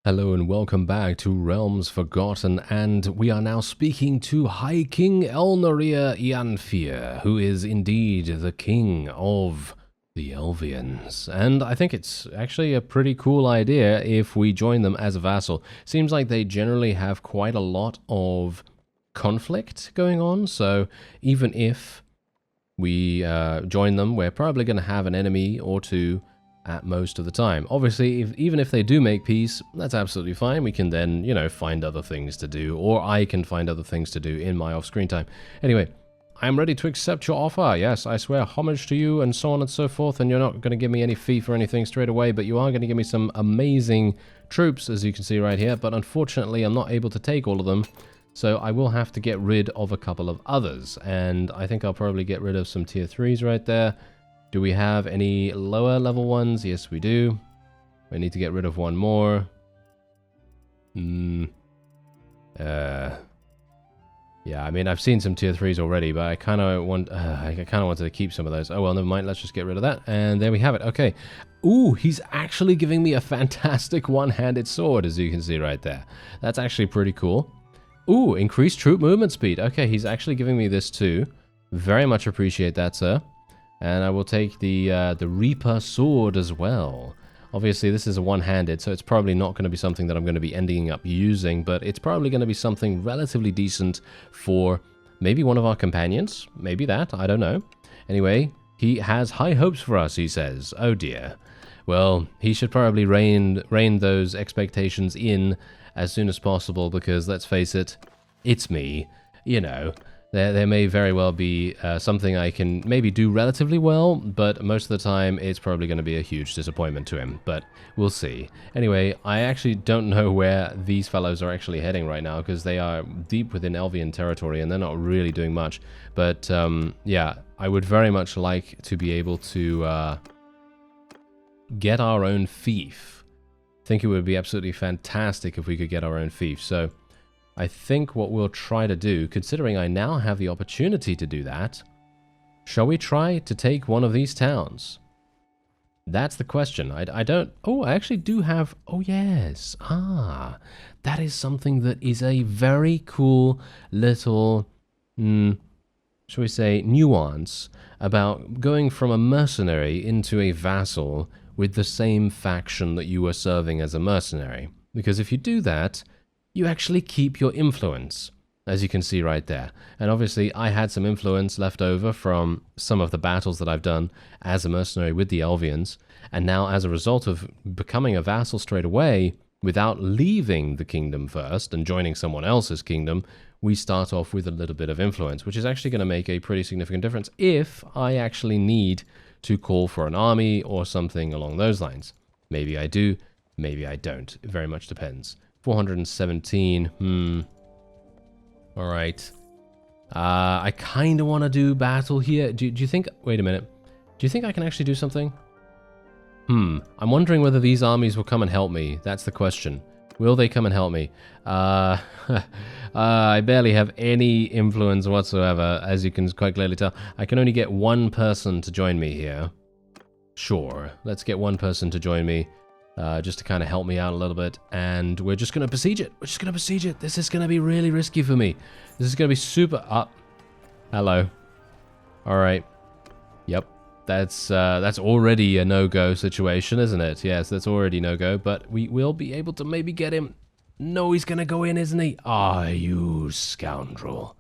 Hello and welcome back to Realms Forgotten, and we are now speaking to High King Elnorir Ianfir, who is indeed the king of the ELVEANS. And I think it's actually a pretty cool idea if we join them as a vassal. Seems like they generally have quite a lot of conflict going on, so even if we join them, we're probably going to have an enemy or two at most of the time. Obviously, even if they do make peace, that's absolutely fine. We can then, you know, find other things to do, or I can find other things to do in my off-screen time. Anyway, I'm ready to accept your offer. Yes, I swear homage to you and so on and so forth, and you're not going to give me any fief or anything straight away, but you are going to give me some amazing troops, as you can see right here, but unfortunately, I'm not able to take all of them, so I will have to get rid of a couple of others, and I think I'll probably get rid of some tier 3s right there. Do we have any lower level ones? Yes, we do. We need to get rid of one more. Yeah, I mean, I've seen some tier 3s already, but I kind of wanted to keep some of those. Oh, well, never mind. Let's just get rid of that. And there we have it. Okay. Ooh, he's actually giving me a fantastic one-handed sword, as you can see right there. That's actually pretty cool. Ooh, increased troop movement speed. Okay, he's actually giving me this too. Very much appreciate that, sir. And I will take the Reaper sword as well. Obviously, this is a one-handed, so it's probably not going to be something that I'm going to be ending up using, but it's probably going to be something relatively decent for maybe one of our companions. Maybe that, I don't know. Anyway, he has high hopes for us, he says. Oh dear. Well, he should probably rein those expectations in as soon as possible, because let's face it, it's me, you know. There may very well be something I can maybe do relatively well, but most of the time it's probably going to be a huge disappointment to him, but we'll see. Anyway, I actually don't know where these fellows are actually heading right now, because they are deep within Elvian territory and they're not really doing much. But yeah, I would very much like to be able to get our own fief. I think it would be absolutely fantastic if we could get our own fief. So I think what we'll try to do, considering I now have the opportunity to do that, shall we try to take one of these towns? That's the question. I don't... Oh, I actually do have... Oh, yes. Ah, that is something that is a very cool little, shall we say, nuance about going from a mercenary into a vassal with the same faction that you were serving as a mercenary. Because if you do that, you actually keep your influence, as you can see right there. And obviously, I had some influence left over from some of the battles that I've done as a mercenary with the ELVEANS, and now as a result of becoming a vassal straight away, without leaving the kingdom first and joining someone else's kingdom, we start off with a little bit of influence, which is actually going to make a pretty significant difference if I actually need to call for an army or something along those lines. Maybe I do, maybe I don't. It very much depends. 417, Alright. I kind of want to do battle here. Do you think... Wait a minute. Do you think I can actually do something? I'm wondering whether these armies will come and help me. That's the question. Will they come and help me? I barely have any influence whatsoever, as you can quite clearly tell. I can only get one person to join me here. Sure. Let's get one person to join me. Just to kind of help me out a little bit, and we're just going to besiege it. We're just going to besiege it. This is going to be really risky for me. This is going to be super... hello. All right. Yep. That's already a no-go situation, isn't it? Yes, that's already no-go, but we will be able to maybe get him. No, he's going to go in, isn't he? Ah, you scoundrel.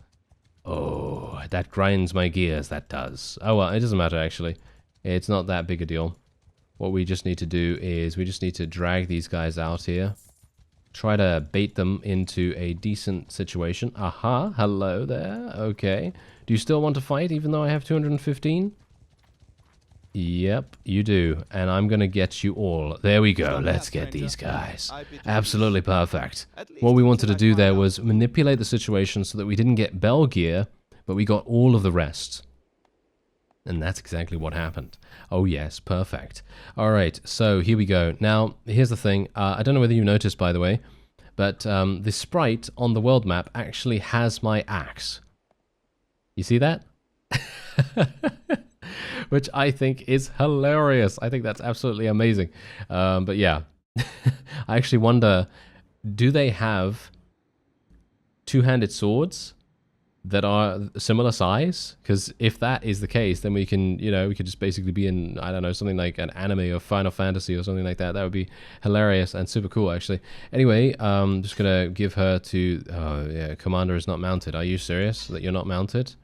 Oh, that grinds my gears, that does. Oh, well, it doesn't matter, actually. It's not that big a deal. What we just need to do is we just need to drag these guys out here. Try to bait them into a decent situation. Aha, hello there. Okay. Do you still want to fight even though I have 215? Yep, you do. And I'm going to get you all. There we go. Let's get these guys. Absolutely perfect. What we wanted to do there was manipulate the situation so that we didn't get bell gear, but we got all of the rest. And that's exactly what happened. Oh yes, perfect. All right, so here we go. Now, here's the thing. I don't know whether you noticed, by the way, but the sprite on the world map actually has my axe. You see that? Which I think is hilarious. I think that's absolutely amazing. But yeah, I actually wonder, do they have two-handed swords that are similar size? Because if that is the case, then we can, you know, we could just basically be in, I don't know, something like an anime or Final Fantasy or something like that. That would be hilarious and super cool, actually. Anyway, just gonna give her to, oh yeah, Commander is not mounted. Are you serious that you're not mounted?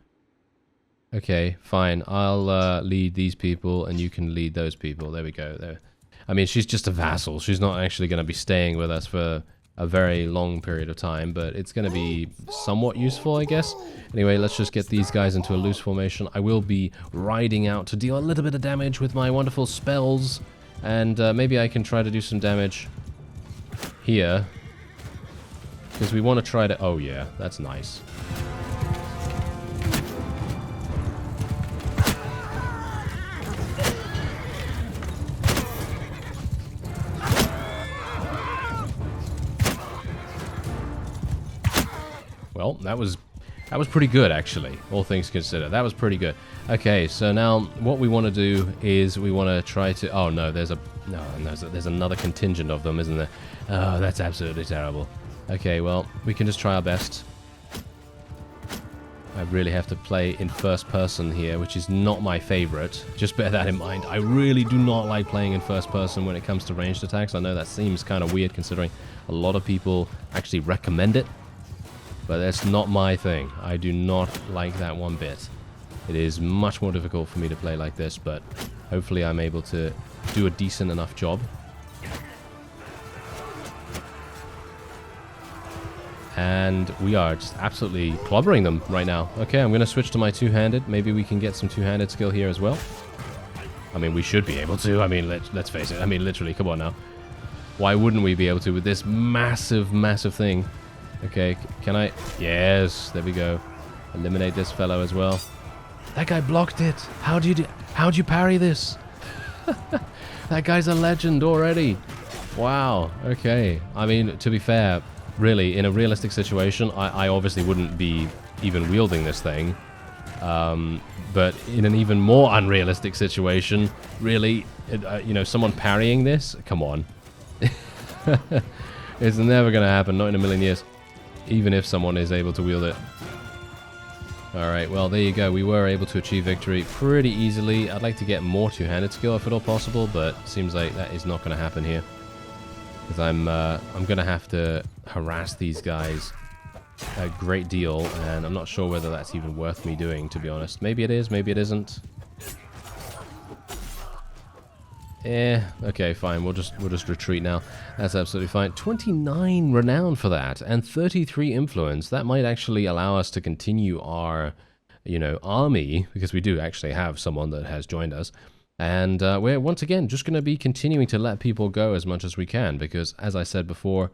Okay, fine. I'll lead these people and you can lead those people. There we go. There. I mean, she's just a vassal. She's not actually going to be staying with us for a very long period of time, but it's going to be somewhat useful, I guess. Anyway, let's just get these guys into a loose formation. I will be riding out to deal a little bit of damage with my wonderful spells, and maybe I can try to do some damage here, because we want to try to... Oh yeah, that's nice. Well, that was pretty good, actually, all things considered. That was pretty good. Okay, so now what we want to do is we want to try to... Oh, no, there's another contingent of them, isn't there? Oh, that's absolutely terrible. Okay, well, we can just try our best. I really have to play in first person here, which is not my favorite. Just bear that in mind. I really do not like playing in first person when it comes to ranged attacks. I know that seems kind of weird considering a lot of people actually recommend it. But that's not my thing. I do not like that one bit. It is much more difficult for me to play like this, but hopefully I'm able to do a decent enough job. And we are just absolutely clobbering them right now. Okay, I'm going to switch to my two-handed. Maybe we can get some two-handed skill here as well. I mean, we should be able to. I mean, let's face it. I mean, literally, come on now. Why wouldn't we be able to with this massive, massive thing? Okay, can I... Yes, there we go. Eliminate this fellow as well. That guy blocked it. How'd you parry this? That guy's a legend already. Wow, okay. I mean, to be fair, really, in a realistic situation, I obviously wouldn't be even wielding this thing. But in an even more unrealistic situation, really, you know, someone parrying this? Come on. It's never going to happen, not in a million years. Even if someone is able to wield it. Alright, well, there you go. We were able to achieve victory pretty easily. I'd like to get more two-handed skill if at all possible, but seems like that is not going to happen here. Because I'm going to have to harass these guys a great deal, and I'm not sure whether that's even worth me doing, to be honest. Maybe it is, maybe it isn't. Okay, fine. We'll just retreat now. That's absolutely fine. 29 renown for that, and 33 influence. That might actually allow us to continue our, you know, army, because we do actually have someone that has joined us. And we're once again just going to be continuing to let people go as much as we can, because as I said before,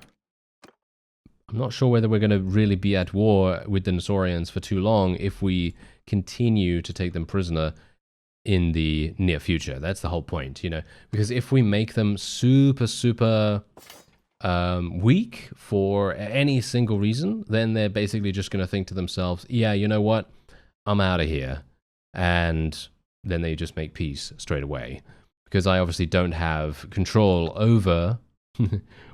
I'm not sure whether we're going to really be at war with the Nosaurians for too long if we continue to take them prisoner in the near future. That's the whole point, you know, because if we make them super weak for any single reason, then they're basically just going to think to themselves, yeah, you know what, I'm out of here, and then they just make peace straight away, because I obviously don't have control over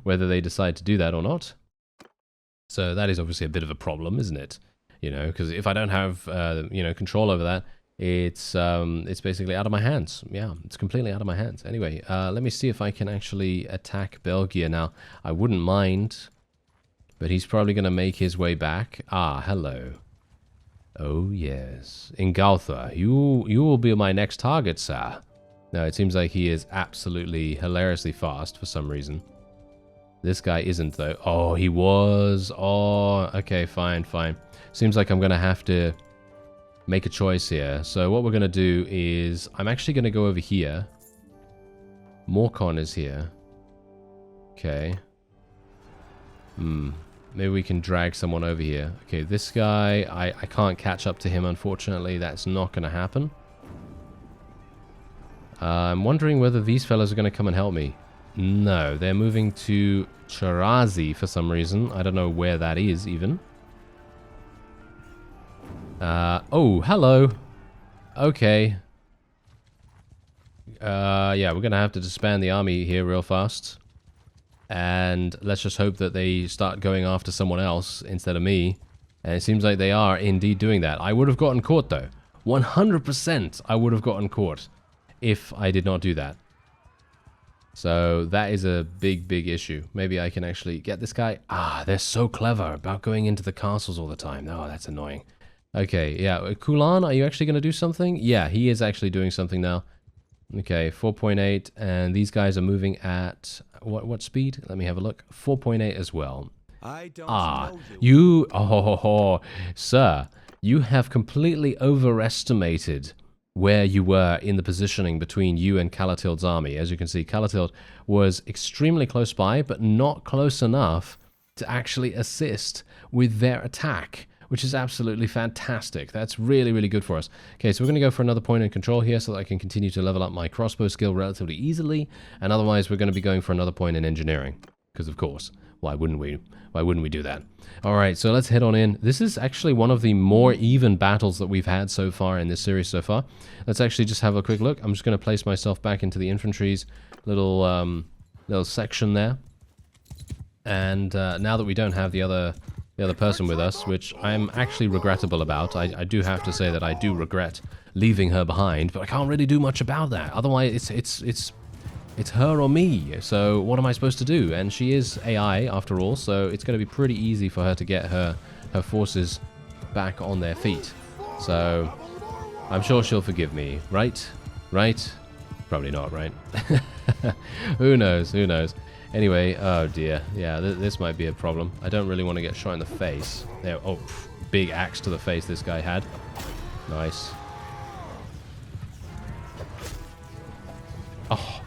whether they decide to do that or not. So that is obviously a bit of a problem, isn't it? You know, because if I don't have you know, control over that, it's basically out of my hands. Yeah, it's completely out of my hands. Anyway, let me see if I can actually attack Belgium now. I wouldn't mind, but he's probably going to make his way back. Ah, hello. Oh, yes. Ingaltha, you will be my next target, sir. No, it seems like he is absolutely hilariously fast for some reason. This guy isn't, though. Oh, he was. Oh, okay, fine. Seems like I'm going to have to make a choice here. So what we're going to do is, I'm actually going to go over here. Morcon is here. Okay. Maybe we can drag someone over here. Okay, this guy, I can't catch up to him, unfortunately. That's not going to happen. I'm wondering whether these fellas are going to come and help me. No, they're moving to Charazi for some reason. I don't know where that is, even. Oh, hello. Okay. Yeah, we're going to have to disband the army here real fast. And let's just hope that they start going after someone else instead of me. And it seems like they are indeed doing that. I would have gotten caught, though. 100% I would have gotten caught if I did not do that. So that is a big, big issue. Maybe I can actually get this guy. Ah, they're so clever about going into the castles all the time. Oh, that's annoying. Okay, yeah. Kulan, are you actually going to do something? Yeah, he is actually doing something now. Okay, 4.8, and these guys are moving at what speed? Let me have a look. 4.8 as well. I don't know sir, you have completely overestimated where you were in the positioning between you and Calatild's army. As you can see, Calatild was extremely close by, but not close enough to actually assist with their attack, which is absolutely fantastic. That's really, really good for us. Okay, so we're going to go for another point in control here so that I can continue to level up my crossbow skill relatively easily, and otherwise we're going to be going for another point in engineering, because of course, why wouldn't we? Why wouldn't we do that? All right, so let's head on in. This is actually one of the more even battles that we've had so far in this series so far. Let's actually just have a quick look. I'm just going to place myself back into the infantry's little section there. And now that we don't have the other person with us, which I'm actually regrettable about, I do have to say that I do regret leaving her behind, but I can't really do much about that. Otherwise, it's her or me, so what am I supposed to do? And she is AI, after all, so it's going to be pretty easy for her to get her forces back on their feet. So, I'm sure she'll forgive me, right? Right? Probably not, right? Who knows, who knows. Anyway, oh dear, yeah, this might be a problem. I don't really want to get shot in the face. There, oh, big axe to the face this guy had. Nice. Oh,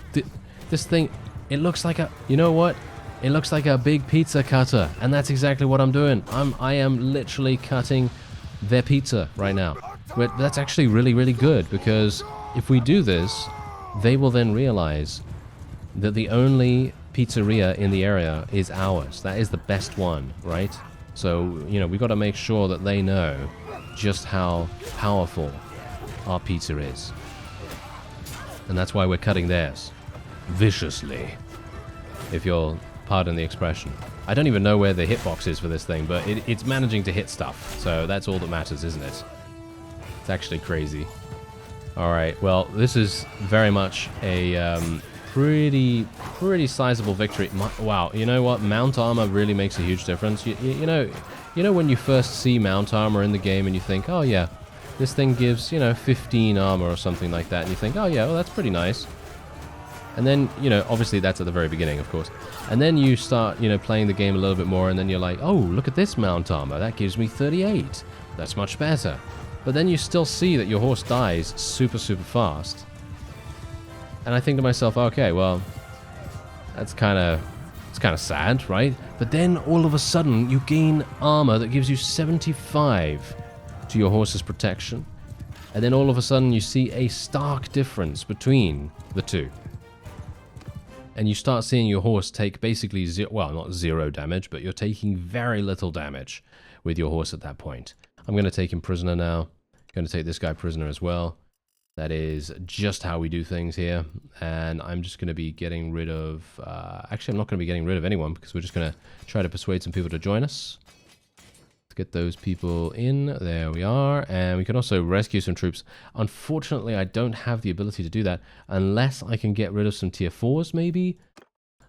this thing, it looks like a, you know what? It looks like a big pizza cutter, and that's exactly what I'm doing. I am literally cutting their pizza right now. But that's actually really, really good, because if we do this, they will then realize that the only pizzeria in the area is ours. That is the best one, right? So, you know, we got to make sure that they know just how powerful our pizza is. And that's why we're cutting theirs. Viciously. If you'll pardon the expression. I don't even know where the hitbox is for this thing, but it's managing to hit stuff. So that's all that matters, isn't it? It's actually crazy. Alright, well, this is very much a pretty sizable victory. Wow, you know what? Mount armor really makes a huge difference. You know when you first see mount armor in the game and you think, oh yeah, this thing gives, 15 armor or something like that, and you think, oh yeah, well that's pretty nice. And then, obviously that's at the very beginning, of course. And then you start, playing the game a little bit more, and then you're like, oh, look at this mount armor. That gives me 38. That's much better. But then you still see that your horse dies super, super fast. And I think to myself, okay, well, it's kind of sad, right? But then all of a sudden you gain armor that gives you 75 to your horse's protection. And then all of a sudden you see a stark difference between the two. And you start seeing your horse take basically not zero damage, but you're taking very little damage with your horse at that point. I'm going to take him prisoner now. Going to take this guy prisoner as well. That is just how we do things here. And I'm just going to be getting rid of... actually, I'm not going to be getting rid of anyone, because we're just going to try to persuade some people to join us. Let's get those people in. There we are. And we can also rescue some troops. Unfortunately, I don't have the ability to do that unless I can get rid of some tier 4s, maybe.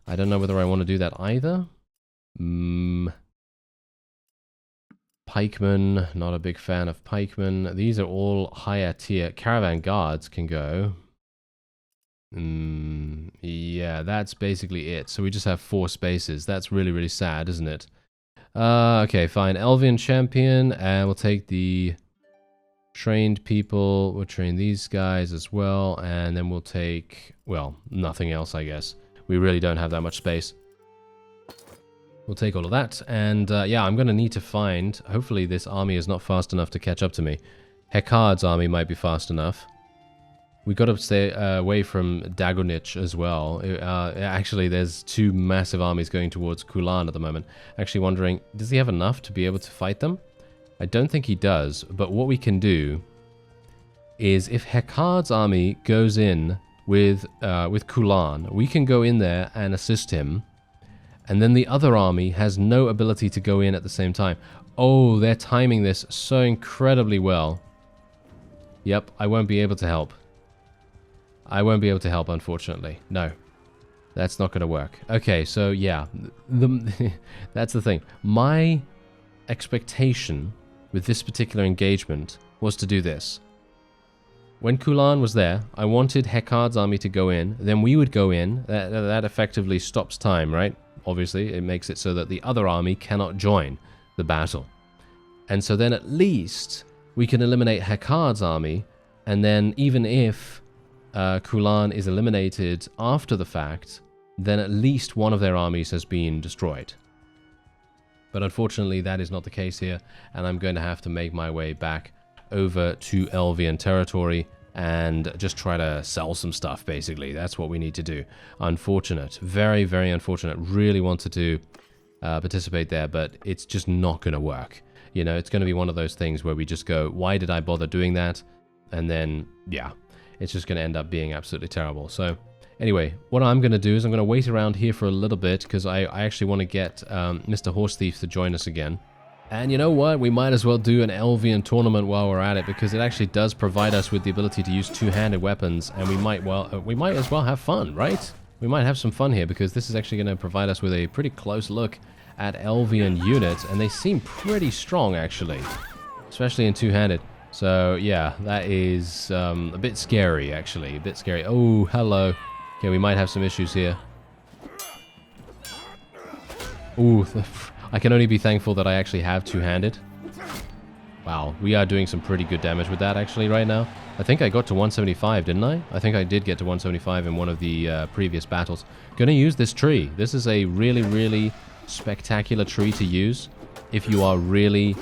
I don't know whether I want to do that either. Pikemen, not a big fan of pikemen. These are all higher tier. Caravan guards can go. Yeah, that's basically it. So we just have 4 spaces. That's really, really sad, isn't it? Okay, fine. Elvian champion, and we'll take the trained people. We'll train these guys as well, and then we'll take, well, nothing else, I guess. We really don't have that much space. We'll take all of that, and yeah, I'm going to need to find... Hopefully this army is not fast enough to catch up to me. Hekard's army might be fast enough. We got to stay away from Dagonich as well. Actually, there's 2 massive armies going towards Kulan at the moment. Actually wondering, does he have enough to be able to fight them? I don't think he does, but what we can do is if Hekard's army goes in with Kulan, we can go in there and assist him. and then the other army has no ability to go in at the same time. Oh, they're timing this so incredibly well. Yep, I won't be able to help. I won't be able to help, unfortunately. No. That's not going to work. Okay, so yeah, that's the thing. My expectation with this particular engagement was to do this. When Kulan was there, I wanted Hekard's army to go in, then we would go in. That effectively stops time, right? Obviously, it makes it so that the other army cannot join the battle. And so then at least we can eliminate Hekard's army, and then even if Kulan is eliminated after the fact, then at least one of their armies has been destroyed. But unfortunately, that is not the case here, and I'm going to have to make my way back over to ELVEAN territory and just try to sell some stuff, basically. That's what we need to do. Unfortunate. Very, very unfortunate. Really wanted to participate there, but it's just not going to work. You know, it's going to be one of those things where we just go, why did I bother doing that? And then, yeah, it's just going to end up being absolutely terrible. So anyway, what I'm going to do is I'm going to wait around here for a little bit because I actually want to get Mr. Horse Thief to join us again. And you know what? We might as well do an ELVEAN tournament while we're at it because it actually does provide us with the ability to use two-handed weapons, and we might as well have fun, right? We might have some fun here because this is actually going to provide us with a pretty close look at ELVEAN units, and they seem pretty strong actually, especially in two-handed. So yeah, that is a bit scary actually, a bit scary. Oh, hello. Okay, we might have some issues here. Ooh, I can only be thankful that I actually have two-handed. Wow, we are doing some pretty good damage with that actually right now. I think I got to 175, didn't I? I think I did get to 175 in one of the previous battles. Gonna use this tree. This is a really, really spectacular tree to use if you are really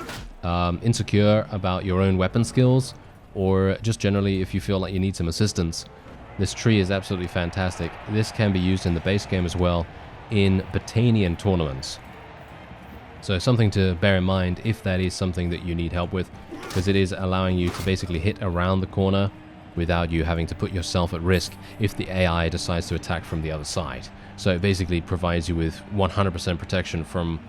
insecure about your own weapon skills, or just generally if you feel like you need some assistance. This tree is absolutely fantastic. This can be used in the base game as well in Botanian tournaments. So something to bear in mind if that is something that you need help with, because it is allowing you to basically hit around the corner without you having to put yourself at risk if the AI decides to attack from the other side. So it basically provides you with 100% protection from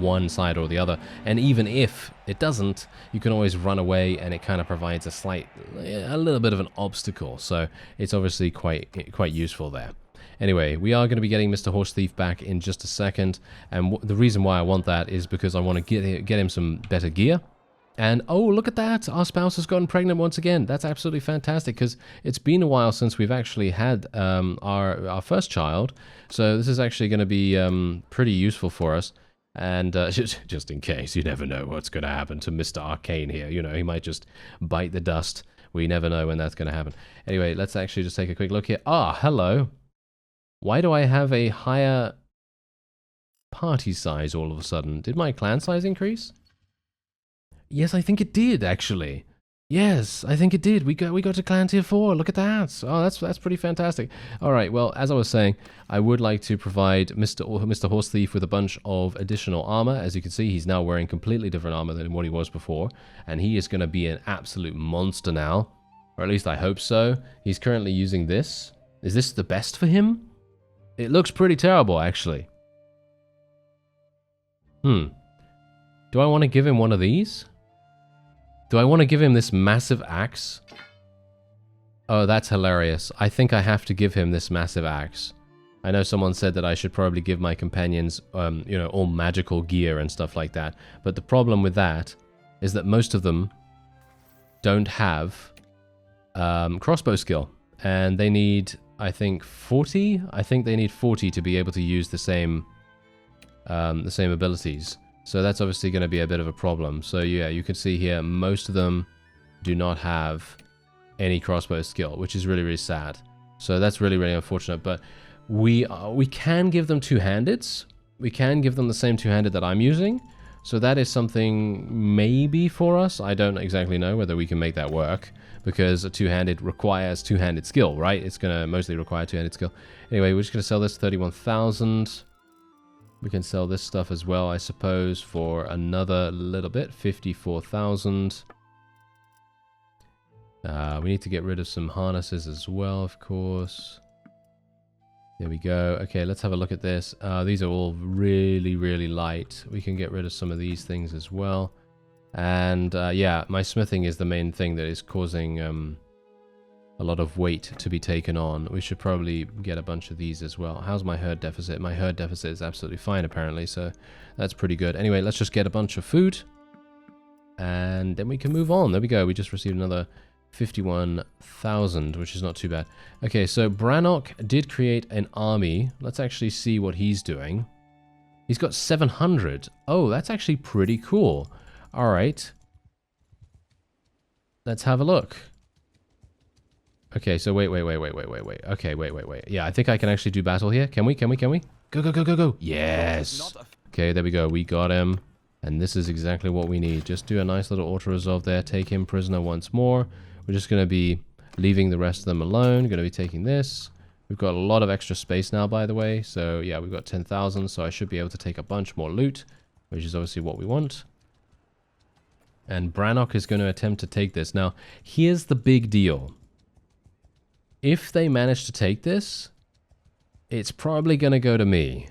one side or the other, and even if it doesn't, you can always run away, and it kind of provides a little bit of an obstacle. So it's obviously quite useful there. Anyway, we are going to be getting Mr. Horse Thief back in just a second, and the reason why I want that is because I want to get him some better gear. And oh, look at that! Our spouse has gotten pregnant once again. That's absolutely fantastic, because it's been a while since we've actually had our first child. So this is actually going to be pretty useful for us. And just in case, you never know what's going to happen to Mr. Arcane here. You know, he might just bite the dust. We never know when that's going to happen. Anyway, let's actually just take a quick look here. Ah, hello. Why do I have a higher party size all of a sudden? Did my clan size increase? Yes, I think it did, actually. Yes, I think it did. We got to clan tier 4. Look at that. Oh, that's pretty fantastic. All right, well, as I was saying, I would like to provide Mr. Horse Thief with a bunch of additional armor. As you can see, he's now wearing completely different armor than what he was before, and he is going to be an absolute monster now, or at least I hope so. He's currently using this. Is this the best for him? It looks pretty terrible, actually. Do I want to give him one of these? Do I want to give him this massive axe? Oh, that's hilarious. I think I have to give him this massive axe. I know someone said that I should probably give my companions, you know, all magical gear and stuff like that. But the problem with that is that most of them don't have crossbow skill. And they need, I think, 40? I think they need 40 to be able to use the same abilities. So that's obviously going to be a bit of a problem. So yeah, you can see here, most of them do not have any crossbow skill, which is really, really sad. So that's really, really unfortunate. But we can give them two-handeds. We can give them the same two-handed that I'm using. So that is something maybe for us. I don't exactly know whether we can make that work, because a two-handed requires two-handed skill, right? It's going to mostly require two-handed skill. Anyway, we're just going to sell this 31,000. We can sell this stuff as well, I suppose, for another little bit, 54,000. We need to get rid of some harnesses as well, of course. There we go. Okay, let's have a look at this. These are all really, really light. We can get rid of some of these things as well. And yeah, my smithing is the main thing that is causing a lot of weight to be taken on. We should probably get a bunch of these as well. How's my herd deficit? My herd deficit is absolutely fine, apparently, so that's pretty good. Anyway, let's just get a bunch of food, and then we can move on. There we go. We just received another 51,000, which is not too bad. Okay, so Brannock did create an army. Let's actually see what he's doing. He's got 700. Oh, that's actually pretty cool. All right. Let's have a look. Okay, so wait. Okay, wait. Yeah, I think I can actually do battle here. Can we? Go. Yes. Okay, there we go. We got him. And this is exactly what we need. Just do a nice little auto-resolve there. Take him prisoner once more. We're just going to be leaving the rest of them alone. Going to be taking this. We've got a lot of extra space now, by the way. So, yeah, we've got 10,000. So I should be able to take a bunch more loot, which is obviously what we want. And Brannock is going to attempt to take this. Now, here's the big deal. If they manage to take this, it's probably going to go to me.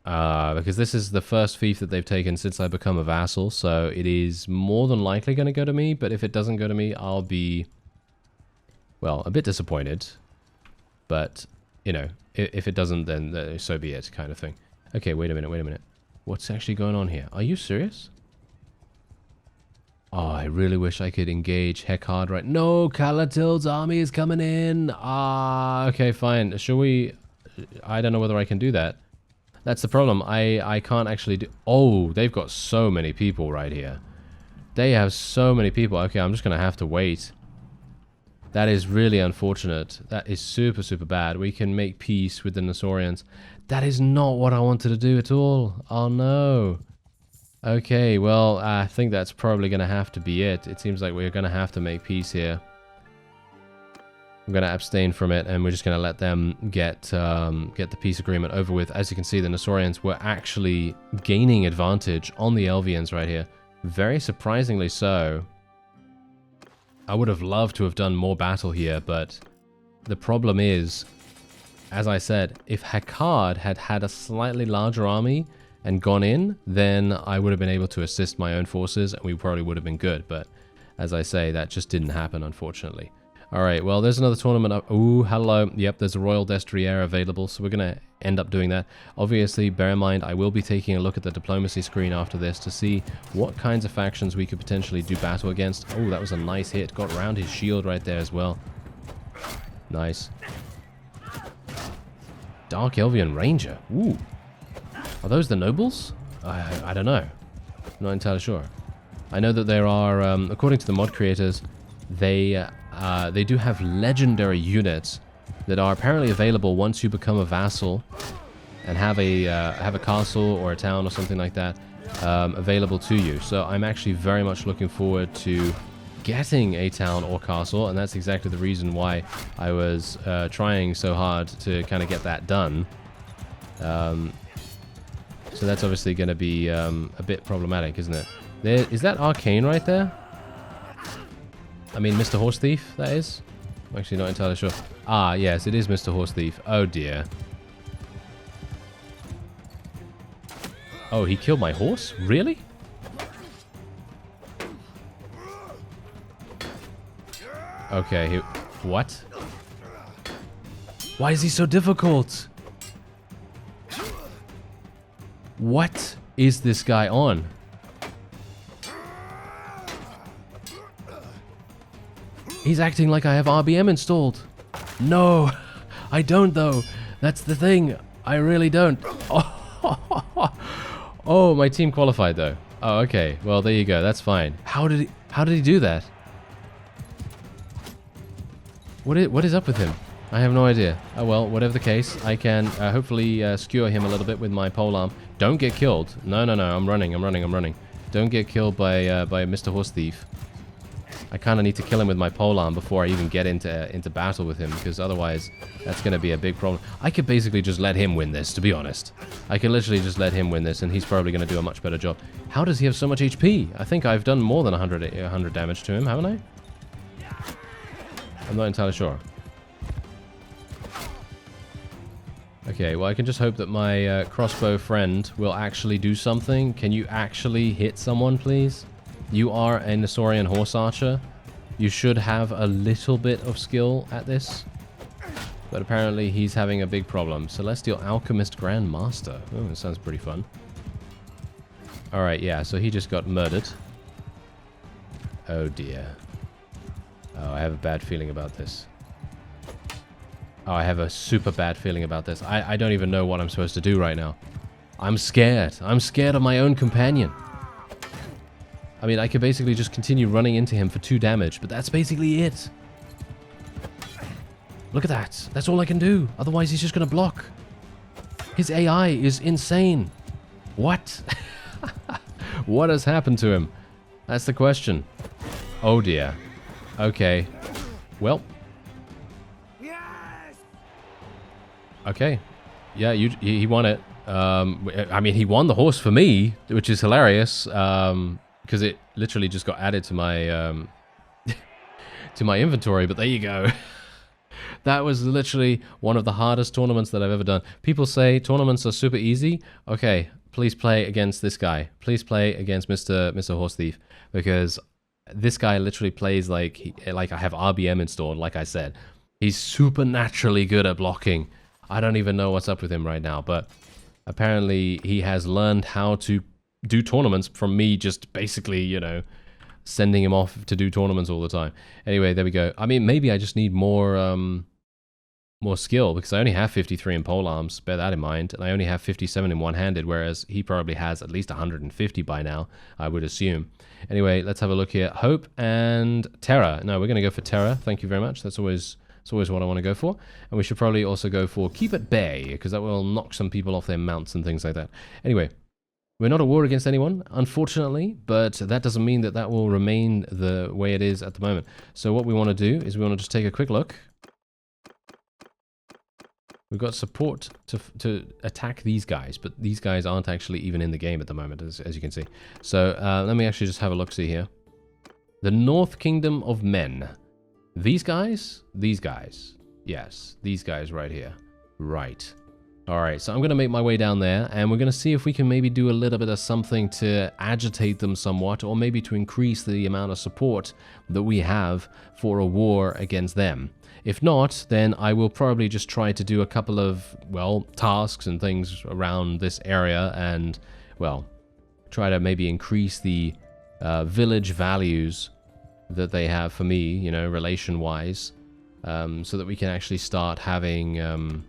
Because this is the first fief that they've taken since I become a vassal, so it is more than likely going to go to me, but if it doesn't go to me, I'll be, well, a bit disappointed. But, you know, if it doesn't, then so be it, kind of thing. Okay, wait a minute. What's actually going on here? Are you serious? Oh, I really wish I could engage Heckard right... No, Calatild's army is coming in! Okay, fine. Shall we... I don't know whether I can do that. That's the problem. I can't actually do... Oh, they've got so many people right here. They have so many people. Okay, I'm just going to have to wait. That is really unfortunate. That is super, super bad. We can make peace with the Nassorians. That is not what I wanted to do at all. Oh, no. Okay, well, I think that's probably going to have to be it. It seems like we're going to have to make peace here. I'm going to abstain from it, and we're just going to let them get the peace agreement over with. As you can see, the Nassorians were actually gaining advantage on the ELVEANS right here. Very surprisingly so. I would have loved to have done more battle here, but the problem is, as I said, if Heckard had had a slightly larger army and gone in, then I would have been able to assist my own forces, and we probably would have been good. But as I say, that just didn't happen, unfortunately. Alright, well, there's another tournament up. Ooh, hello. Yep, there's a Royal Destrier available, so we're going to end up doing that. Obviously, bear in mind, I will be taking a look at the diplomacy screen after this to see what kinds of factions we could potentially do battle against. Oh, that was a nice hit. Got around his shield right there as well. Nice. Dark Elvian Ranger. Ooh. Are those the nobles? I don't know. I'm not entirely sure. I know that there are, according to the mod creators, they do have legendary units that are apparently available once you become a vassal and have a castle or a town or something like that available to you. So I'm actually very much looking forward to getting a town or castle, and that's exactly the reason why I was trying so hard to kind of get that done. So that's obviously going to be a bit problematic, isn't it? Is that Arcane right there? I mean, Mr. Horse Thief, that is? I'm actually not entirely sure. Ah, yes, it is Mr. Horse Thief. Oh, dear. Oh, he killed my horse? Really? Okay, what? Why is he so difficult? What is this guy on? He's acting like I have RBM installed. No, I don't though. That's the thing. I really don't. Oh, my team qualified though. Oh, okay. Well, there you go. That's fine. How did he do that? What is up with him? I have no idea. Oh well, whatever the case, I can hopefully skewer him a little bit with my polearm. Don't get killed. No. I'm running. Don't get killed by Mr. Horse Thief. I kind of need to kill him with my polearm before I even get into battle with him, because otherwise that's going to be a big problem. I could basically just let him win this, to be honest. I could literally just let him win this, and he's probably going to do a much better job. How does he have so much HP? I think I've done more than 100 damage to him, haven't I? I'm not entirely sure. Okay, well, I can just hope that my crossbow friend will actually do something. Can you actually hit someone, please? You are a Nesaurian horse archer. You should have a little bit of skill at this. But apparently he's having a big problem. Celestial Alchemist Grandmaster. Oh, that sounds pretty fun. Alright, yeah, so he just got murdered. Oh dear. Oh, I have a bad feeling about this. Oh, I have a super bad feeling about this. I don't even know what I'm supposed to do right now. I'm scared. I'm scared of my own companion. I mean, I could basically just continue running into him for 2 damage, but that's basically it. Look at that. That's all I can do. Otherwise, he's just going to block. His AI is insane. What? What has happened to him? That's the question. Oh, dear. Okay. Well. Okay. Yeah, he won it. I mean, he won the horse for me, which is hilarious. Because it literally just got added to my to my inventory. But there you go. That was literally one of the hardest tournaments that I've ever done. People say tournaments are super easy. Okay, please play against this guy. Please play against Mr. Horse Thief, because this guy literally plays like I have RBM installed. Like I said, he's supernaturally good at blocking. I don't even know what's up with him right now, but apparently he has learned how to do tournaments from me just basically, you know, sending him off to do tournaments all the time. Anyway, there we go. I mean, maybe I just need more more skill, because I only have 53 in polearms, bear that in mind, and I only have 57 in one-handed, whereas he probably has at least 150 by now, I would assume. Anyway, let's have a look here. Hope and Terror. No, we're going to go for Terror. Thank you very much. That's always what I want to go for. And we should probably also go for Keep at Bay, because that will knock some people off their mounts and things like that. Anyway, we're not at war against anyone, unfortunately, but that doesn't mean that that will remain the way it is at the moment. So what we want to do is we want to just take a quick look. We've got support to attack these guys, but these guys aren't actually even in the game at the moment, as you can see. So let me actually just have a look-see here. The North Kingdom of Men. These guys? These guys. Yes, these guys right here. Right. Alright, so I'm going to make my way down there, and we're going to see if we can maybe do a little bit of something to agitate them somewhat, or maybe to increase the amount of support that we have for a war against them. If not, then I will probably just try to do a couple of, well, tasks and things around this area and, well, try to maybe increase the village values that they have for me, you know, relation-wise, so that we can actually start having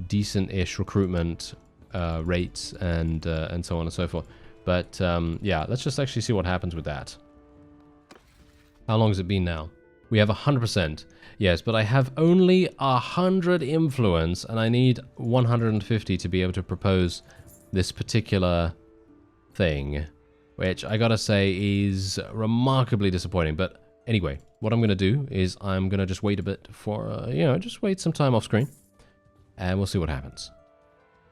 decent-ish recruitment rates and so on and so forth. But, yeah, let's just actually see what happens with that. How long has it been now? We have 100%. Yes, but I have only 100 influence, and I need 150 to be able to propose this particular thing, which I gotta say is remarkably disappointing. But anyway, what I'm gonna do is I'm gonna just wait a bit for, you know, just wait some time off screen, and we'll see what happens.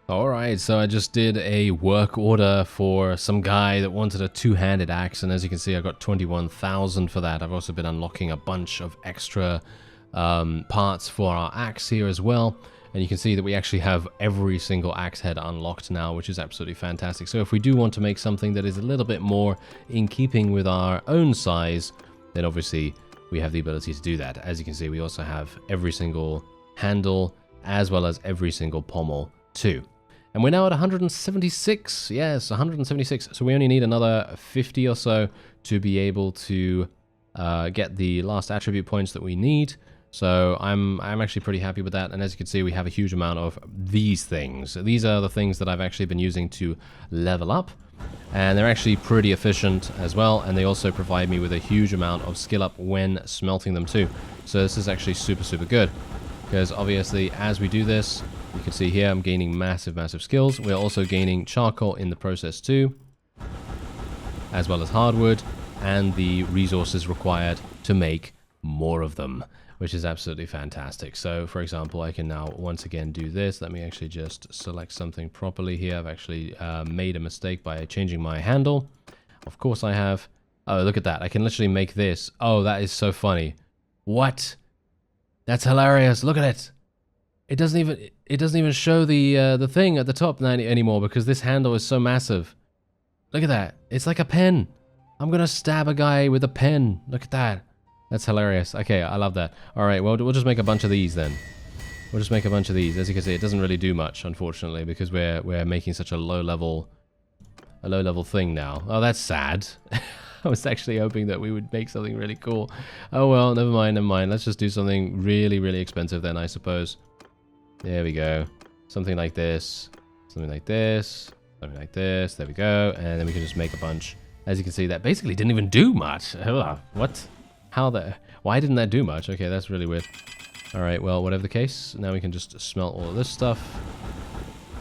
Alright, so I just did a work order for some guy that wanted a two-handed axe, and as you can see, I got 21,000 for that. I've also been unlocking a bunch of extra parts for our axe here as well, and you can see that we actually have every single axe head unlocked now, which is absolutely fantastic. So if we do want to make something that is a little bit more in keeping with our own size, then obviously we have the ability to do that. As you can see, we also have every single handle as well as every single pommel too. And we're now at 176. Yes, 176. So we only need another 50 or so to be able to get the last attribute points that we need. So I'm actually pretty happy with that. And as you can see, we have a huge amount of these things. These are the things that I've actually been using to level up. And they're actually pretty efficient as well. And they also provide me with a huge amount of skill up when smelting them too. So this is actually super, super good. Because obviously, as we do this, you can see here I'm gaining massive, massive skills. We're also gaining charcoal in the process too, as well as hardwood, and the resources required to make more of them, which is absolutely fantastic. So, for example, I can now once again do this. Let me actually just select something properly here. I've actually made a mistake by changing my handle. Of course I have. Oh, look at that. I can literally make this. Oh, that is so funny. What? That's hilarious. Look at it. It doesn't even... it doesn't even show the thing at the top anymore because this handle is so massive. Look at that. It's like a pen. I'm going to stab a guy with a pen. Look at that. That's hilarious. Okay, I love that. All right, well, we'll just make a bunch of these then. We'll just make a bunch of these. As you can see, it doesn't really do much, unfortunately, because we're making such a low level thing now. Oh, that's sad. I was actually hoping that we would make something really cool. Oh well, never mind, never mind. Let's just do something really, really expensive then, I suppose. There we go. Something like this. Something like this. Something like this. There we go. And then we can just make a bunch. As you can see, that basically didn't even do much. What? How the... Why didn't that do much? Okay, that's really weird. Alright, well, whatever the case, now we can just smelt all of this stuff.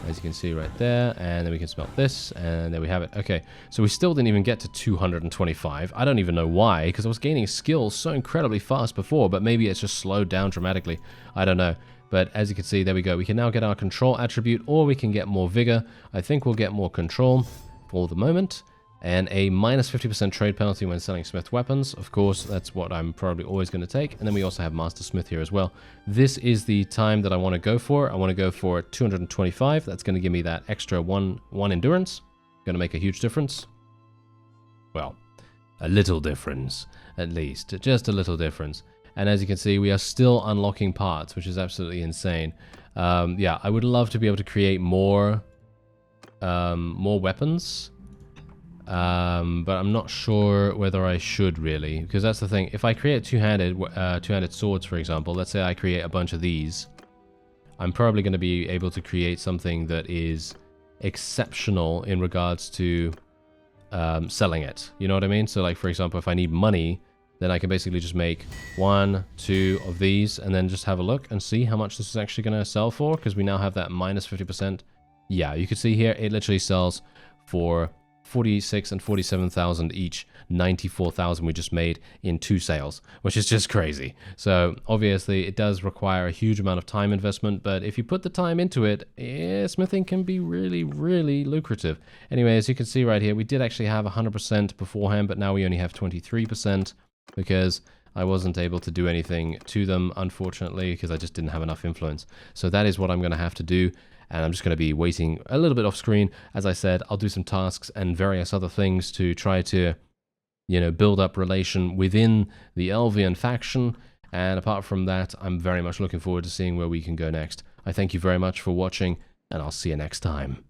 As you can see right there, and then we can smelt this, and there we have it. Okay, so we still didn't even get to 225. I don't even know why, because I was gaining skills so incredibly fast before, but maybe it's just slowed down dramatically. I don't know. But as you can see, there we go. We can now get our control attribute, or we can get more vigor. I think we'll get more control for the moment. And a minus 50% trade penalty when selling smith weapons. Of course, that's what I'm probably always going to take. And then we also have Master Smith here as well. This is the time that I want to go for. I want to go for 225. That's going to give me that extra one endurance. Going to make a huge difference. Well, a little difference, at least. Just a little difference. And as you can see, we are still unlocking parts, which is absolutely insane. Yeah, I would love to be able to create more weapons. But I'm not sure whether I should really, because that's the thing. If I create two-handed swords, for example, let's say I create a bunch of these, I'm probably going to be able to create something that is exceptional in regards to selling it. You know what I mean? So like, for example, if I need money, then I can basically just make 1, 2 of these and then just have a look and see how much this is actually going to sell for, because we now have that minus 50%. Yeah, you can see here, it literally sells for 46 and 47,000 each, 94,000 we just made in 2 sales, which is just crazy. So obviously it does require a huge amount of time investment, but if you put the time into it, smithing can be really, really lucrative. Anyway, as you can see right here, we did actually have 100% beforehand, but now we only have 23% because I wasn't able to do anything to them, unfortunately, because I just didn't have enough influence. So that is what I'm going to have to do. And I'm just going to be waiting a little bit off screen. As I said, I'll do some tasks and various other things to try to, build up relation within the ELVEAN faction. And apart from that, I'm very much looking forward to seeing where we can go next. I thank you very much for watching, and I'll see you next time.